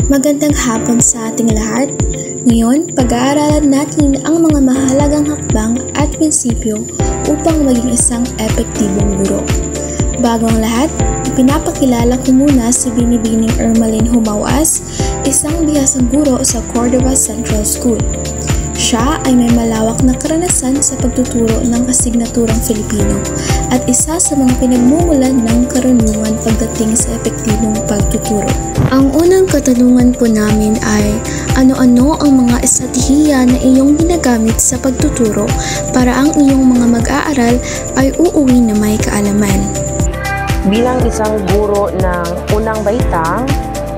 Magandang hapon sa ating lahat. Ngayon, pag-aaralan natin ang mga mahalagang hakbang at prinsipyo upang maging isang epektibong guro. Bago ang lahat, pinapakilala ko muna si Binibining Ermeline Humawas, isang bihasang guro sa Cordova Central School. Siya ay may malawak na karanasan sa pagtuturo ng asignaturang Filipino at isa sa mga pinagmumulan ng karunungan pagdating sa epektibong pagtuturo. Ang unang katanungan po namin ay, ano-ano ang mga estratehiya na iyong ginagamit sa pagtuturo para ang iyong mga mag-aaral ay uuwi na may kaalaman? Bilang isang guro ng unang baitang,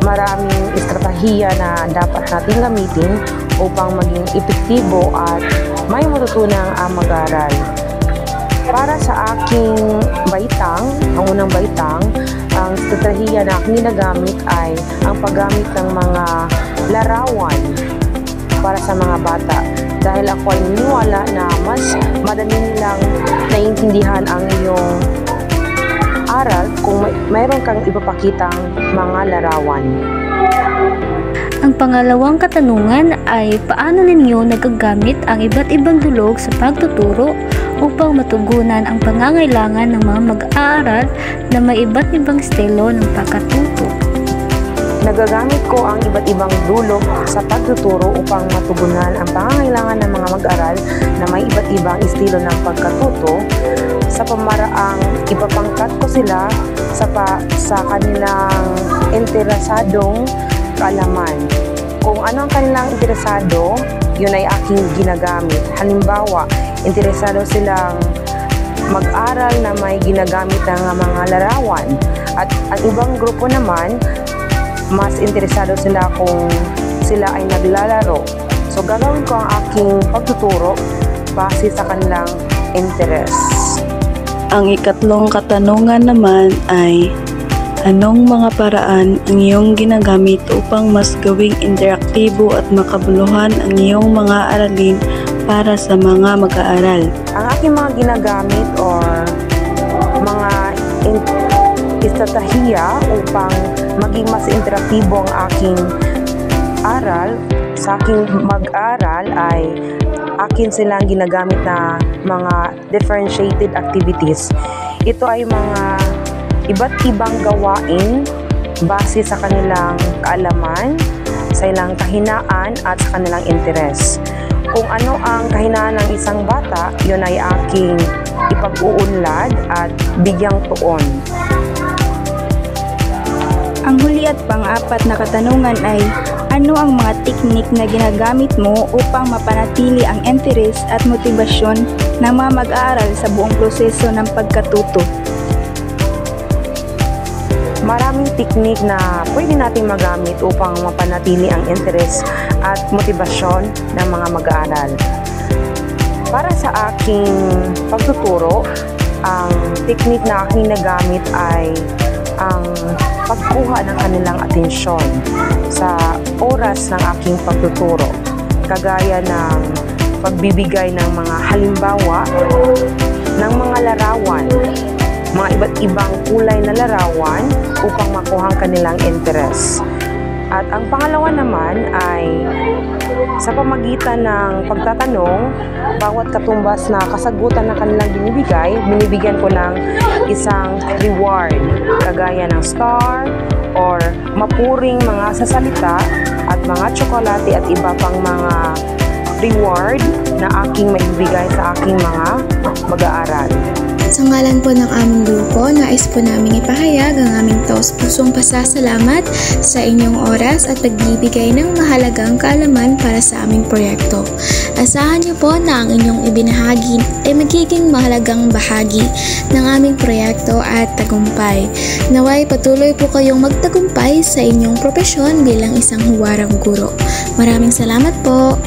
maraming estratehiya na dapat natin gamitin upang maging epektibo at may matutunang mag-aaral. Para sa aking baitang, ang unang baitang, ang estratehiya na aking ginagamit ay ang paggamit ng mga larawan para sa mga bata. Dahil ako ay naniniwala na mas madali nilang naiintindihan ang iyong aral kung mayroon kang ipapakitang mga larawan. Ang pangalawang katanungan ay paano ninyo nagagamit ang iba't ibang dulog sa pagtuturo upang matugunan ang pangangailangan ng mga mag-aaral na may iba't ibang estilo ng pagkatuto? Nagagamit ko ang iba't ibang dulog sa pagtuturo upang matugunan ang pangangailangan ng mga mag-aaral na may iba't ibang estilo ng pagkatuto sa pamaraang ipapangkat ko sila sa kanilang interesadong kaalaman. Kung ano ang kanilang interesado, yun ay aking ginagamit. Halimbawa, interesado silang mag-aral na may ginagamit ng mga larawan. At ang ibang grupo naman, mas interesado sila kung sila ay naglalaro. So gagawin ko ang aking pagtuturo base sa kanilang interest. Ang ikatlong katanungan naman ay, anong mga paraan ang iyong ginagamit upang mas gawing interaktibo at makabuluhan ang iyong mga aralin para sa mga mag-aaral? Ang aking mga ginagamit or mga estratehiya upang maging mas interaktibo ang aking aral sa aking mag-aaral ay akin silang ginagamit na mga differentiated activities. Ito ay mga iba't ibang gawain base sa kanilang kaalaman, sa ilang kahinaan at sa kanilang interes. Kung ano ang kahinaan ng isang bata, yun ay aking ipag-uunlad at bigyang tuon. Ang huli at pang-apat na katanungan ay, ano ang mga teknik na ginagamit mo upang mapanatili ang interes at motibasyon ng mga mag-aaral sa buong proseso ng pagkatuto? Maraming teknik na pwede nating magamit upang mapanatili ang interes at motibasyon ng mga mag-aaral. Para sa aking pagtuturo, ang teknik na aking nagamit ay ang pagkuha ng kanilang atensyon sa oras ng aking pagtuturo, kagaya ng pagbibigay ng mga halimbawa ng mga larawan, mga iba't ibang kulay na larawan upang makuha ang kanilang interes. At ang pangalawa naman ay sa pamagitan ng pagtatanong, bawat katumbas na kasagutan na kanilang binibigyan ko ng isang reward, kagaya ng star or mapuring mga sasalita at mga tsokolate at iba pang mga reward na aking maibigay sa aking mga mag-aaral. Sa ngalan po ng aming grupo, nais po namin ipahayag ang aming taos-pusong pasasalamat sa inyong oras at pagbibigay ng mahalagang kaalaman para sa aming proyekto. Asahan niyo po na ang inyong ibinahagi ay magiging mahalagang bahagi ng aming proyekto at tagumpay. Naway patuloy po kayong magtagumpay sa inyong propesyon bilang isang huwarang guro. Maraming salamat po!